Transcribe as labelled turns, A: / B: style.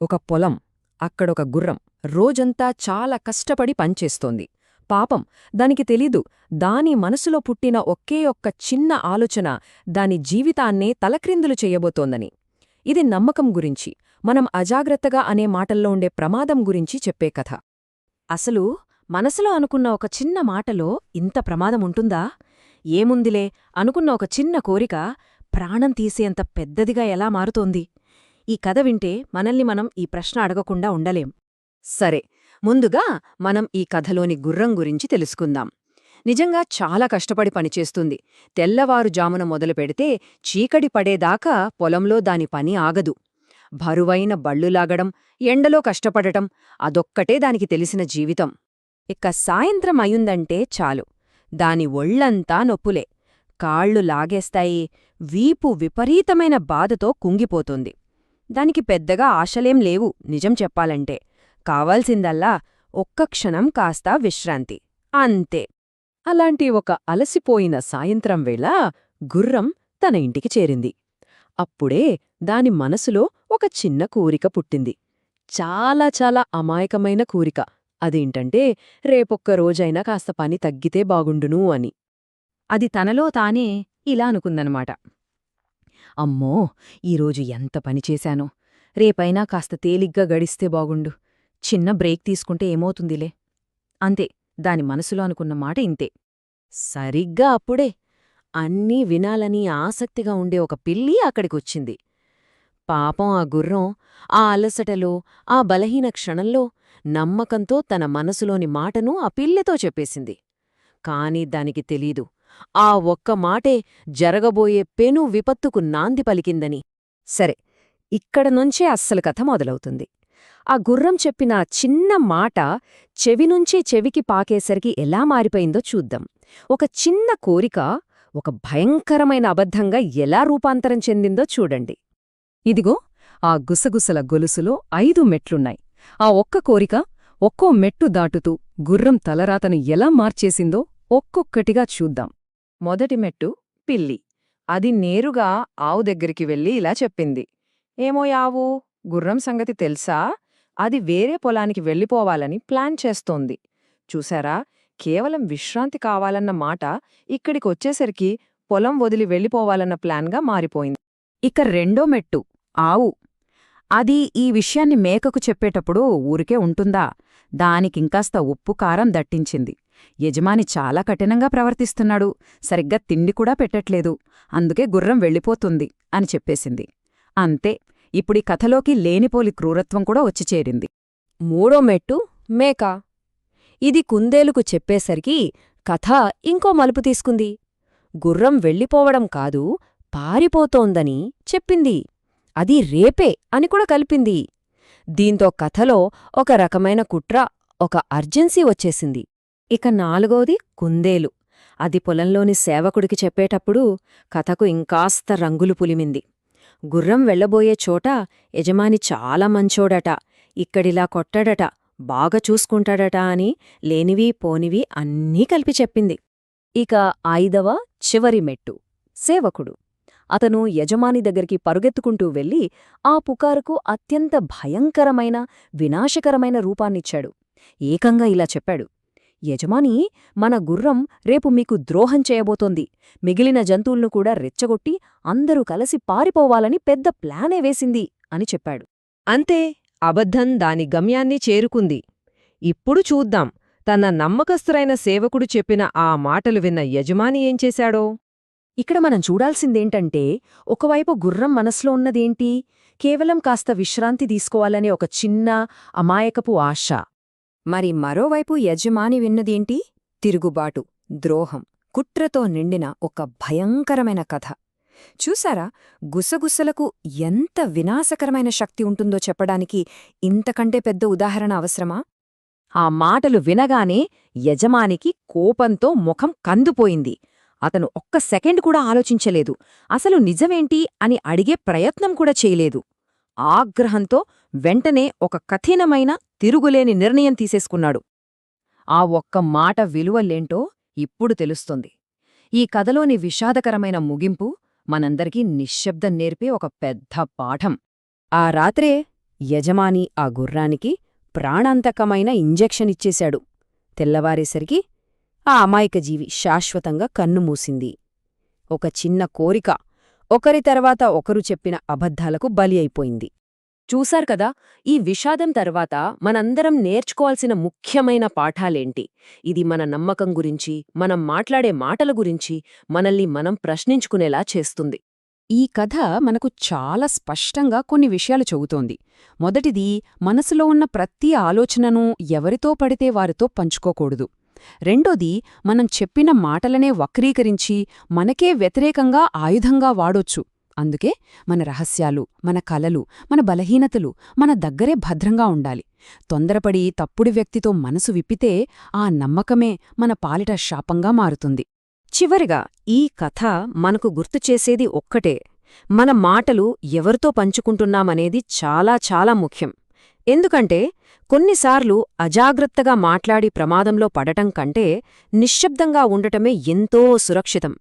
A: ఒక పొలం, అక్కడొక గుర్రం, రోజంతా చాలా కష్టపడి పనిచేస్తోంది. పాపం, దానికి తెలీదు, దాని మనసులో పుట్టిన ఒకే ఒక్క చిన్న ఆలోచన దాని జీవితాన్నే తలక్రిందులు చెయ్యబోతోందని. ఇది నమ్మకం గురించి, మనం అజాగ్రత్తగా అనే మాటల్లో ఉండే ప్రమాదం గురించి చెప్పే కథ.
B: అసలు మనసులో అనుకున్న ఒక చిన్న మాటలో ఇంత ప్రమాదముంటుందా? ఏముందిలే అనుకున్న ఒక చిన్న కోరిక ప్రాణం తీసేంత పెద్దదిగా ఎలా మారుతోంది? ఈ కథ వింటే మనల్ని మనం ఈ ప్రశ్న అడగకుండా ఉండలేం.
A: సరే, ముందుగా మనం ఈ కథలోని గుర్రం గురించి తెలుసుకుందాం. నిజంగా చాలా కష్టపడి పనిచేస్తుంది. తెల్లవారుజామున మొదలుపెడితే చీకటి పడేదాకా పొలంలో దాని పని ఆగదు. బరువైన బళ్ళులాగడం, ఎండలో కష్టపడటం, అదొక్కటే దానికి తెలిసిన జీవితం.
B: ఇక సాయంత్రం అయుందంటే చాలు, దాని ఒళ్లంతా నొప్పులే. కాళ్ళు లాగేస్తాయి, వీపు విపరీతమైన బాధతో కుంగిపోతుంది. దానికి పెద్దగా ఆశలేం లేవు నిజం చెప్పాలంటే. కావాల్సిందల్లా ఒక్క క్షణం కాస్త విశ్రాంతి, అంతే.
A: అలాంటి ఒక అలసిపోయిన సాయంత్రం వేళ గుర్రం తన ఇంటికి చేరింది. అప్పుడే దాని మనసులో ఒక చిన్న కోరిక పుట్టింది. చాలా చాలా అమాయకమైన కోరిక. అదేంటంటే, రేపొక్క రోజైనా కాస్త పని తగ్గితే బాగుండును అని.
B: అది తనలో తానే ఇలా అనుకుందనమాట.
A: అమ్మో, ఈరోజు ఎంత పనిచేశానో, రేపైనా కాస్త తేలిగ్గా గడిస్తే బాగుండు.
B: చిన్న బ్రేక్ తీసుకుంటే ఏమవుతుందిలే. అంతే, దాని మనసులో అనుకున్న మాట ఇంతే.
A: సరిగ్గా అప్పుడే అన్నీ వినాలని ఆసక్తిగా ఉండే ఒక పిల్లి అక్కడికొచ్చింది. పాపం ఆ గుర్రం ఆ అలసటలో, ఆ బలహీన క్షణంలో నమ్మకంతో తన మనసులోని మాటను ఆ పిల్లతో చెప్పేసింది. కాని దానికి తెలీదు, ఆ ఒక్క మాటే జరగబోయే పెను విపత్తుకు నాంది పలికిందని. సరే, ఇక్కడ నుంచే అస్సలు కథ మొదలవుతుంది. ఆ గుర్రం చెప్పిన చిన్న మాట చెవినుంచి చెవికి పాకేసరికి ఎలా మారిపోయిందో చూద్దాం. ఒక చిన్న కోరిక ఒక భయంకరమైన అబద్ధంగా ఎలా రూపాంతరం చెందిందో చూడండి. ఇదిగో, ఆ గుసగుసల గొలుసులో 5 మెట్లున్నాయి. ఆ ఒక్క కోరిక ఒక్కో మెట్టు దాటుతూ గుర్రం తలరాతను ఎలా మార్చేసిందో ఒక్కొక్కటిగా చూద్దాం. మొదటి మెట్టు పిల్లి. అది నేరుగా ఆవు దగ్గరికి వెళ్ళి ఇలా చెప్పింది. ఏమో యావు, గుర్రం సంగతి తెలుసా? అది వేరే పొలానికి వెళ్ళిపోవాలని ప్లాన్ చేస్తోంది. చూశారా, కేవలం విశ్రాంతి కావాలన్న మాట ఇక్కడికొచ్చేసరికి పొలం వదిలి వెళ్ళిపోవాలన్న ప్లాన్గా మారిపోయింది.
B: ఇక రెండో మెట్టు ఆవు. అది ఈ విషయాన్ని మేకకు చెప్పేటప్పుడు ఊరికే ఉంటుందా? దానికింకాస్త ఉప్పు కారం దట్టించింది. యజమాని చాలా కఠినంగా ప్రవర్తిస్తున్నాడు, సరిగ్గా తిండి కూడా పెట్టట్లేదు, అందుకే గుర్రం వెళ్ళిపోతుంది అని చెప్పేసింది. అంతే, ఇప్పుడీ కథలోకి లేనిపోలి క్రూరత్వం కూడా వచ్చి చేరింది.
A: మూడో మెట్టు మేక. ఇది కుందేలుకు చెప్పేసరికి కథ ఇంకో మలుపు తీసుకుంది. గుర్రం వెళ్ళిపోవడం కాదు, పారిపోతోందని చెప్పింది. అది రేపే అని కూడా కలిపింది. దీంతో కథలో ఒక రకమైన కుట్ర, ఒక అర్జెన్సీ వచ్చేసింది. ఇక నాలుగోది కుందేలు. అది పొలంలోని సేవకుడికి చెప్పేటప్పుడు కథకు ఇంకాస్త రంగులు పులిమింది. గుర్రం వెళ్లబోయే చోట యజమాని చాలా మంచోడట, ఇక్కడిలా కొట్టడట, బాగా చూసుకుంటాడట అని లేనివీ పోనివీ అన్నీ కలిపి చెప్పింది. ఇక 5వ చివరి మెట్టు సేవకుడు. అతను యజమాని దగ్గరికి పరుగెత్తుకుంటూ వెళ్ళి ఆ పుకారుకు అత్యంత భయంకరమైన, వినాశకరమైన రూపాన్నిచ్చాడు. ఏకంగా ఇలా చెప్పాడు. యజమాని, మన గుర్రం రేపు మీకు ద్రోహం చేయబోతోంది. మిగిలిన జంతువులను కూడా రెచ్చగొట్టి అందరూ కలిసి పారిపోవాలని పెద్ద ప్లానే వేసింది అని చెప్పాడు. అంతే, అబద్ధం దాని గమ్యాన్ని చేరుకుంది. ఇప్పుడు చూద్దాం, తన నమ్మకస్తురైన సేవకుడు చెప్పిన ఆ మాటలు విన్న యజమాని ఏం చేశాడో. ఇక్కడ మనం చూడాల్సిందేంటంటే, ఒకవైపు గుర్రం మనసులో ఉన్నదేంటి? కేవలం కాస్త విశ్రాంతి తీసుకోవాలనే ఒక చిన్న, అమాయకపు ఆశ. మరి మరోవైపు యజమాని విన్నదేంటి? తిరుగుబాటు, ద్రోహం, కుట్రతో నిండిన ఒక భయంకరమైన కథ. చూసారా, గుసగుసలకు ఎంత వినాశకరమైన శక్తి ఉంటుందో చెప్పడానికి ఇంతకంటే పెద్ద ఉదాహరణ అవసరమా? ఆ మాటలు వినగానే యజమానికి కోపంతో ముఖం కందిపోయింది. అతను ఒక్క సెకండ్ కూడా ఆలోచించలేదు. అసలు నిజమేంటి అని అడిగే ప్రయత్నం కూడా చేయలేదు. ఆగ్రహంతో వెంటనే ఒక కఠినమైన, తిరుగులేని నిర్ణయం తీసేసుకున్నాడు. ఆ ఒక్క మాట విలువలేంటో ఇప్పుడు తెలుస్తుంది. ఈ కథలోని విషాదకరమైన ముగింపు మనందరికీ నిశ్శబ్దం నేర్పే ఒక పెద్ద పాఠం. ఆ రాత్రే యజమాని ఆ గుర్రానికి ప్రాణాంతకమైన ఇంజెక్షన్ ఇచ్చేశాడు. తెల్లవారేసరికి ఆ అమాయక జీవి శాశ్వతంగా కన్నుమూసింది. ఒక చిన్న కోరిక ఒకరి తర్వాత ఒకరు చెప్పిన అబద్ధాలకు బలి అయిపోయింది. చూశారు కదా, ఈ విషాదం తర్వాత మనందరం నేర్చుకోవాల్సిన ముఖ్యమైన పాఠాలేంటి? ఇది మన నమ్మకం గురించి, మనం మాట్లాడే మాటల గురించి మనల్ని మనం ప్రశ్నించుకునేలా చేస్తుంది.
B: ఈ కథ మనకు చాలా స్పష్టంగా కొన్ని విషయాలు చెబుతోంది. మొదటిది, మనసులో ఉన్న ప్రతి ఆలోచనను ఎవరితో పడితే వారితో పంచుకోకూడదు. రెండోది, మనం చెప్పిన మాటలనే వక్రీకరించి మనకే వ్యతిరేకంగా ఆయుధంగా వాడొచ్చు. అందుకే మన రహస్యాలు, మన కలలు, మన బలహీనతలు మన దగ్గరే భద్రంగా ఉండాలి. తొందరపడి తప్పుడు వ్యక్తితో మనసు విప్పితే ఆ నమ్మకమే మన పాలిట శాపంగా మారుతుంది.
A: చివరిగా ఈ కథ మనకు గుర్తుచేసేది ఒక్కటే: మన మాటలు ఎవరితో పంచుకుంటున్నామనేది చాలా చాలా ముఖ్యం. ఎందుకంటే కొన్నిసార్లు అజాగ్రత్తగా మాట్లాడి ప్రమాదంలో పడటం కంటే నిశ్శబ్దంగా ఉండటమే ఎంతో సురక్షితం.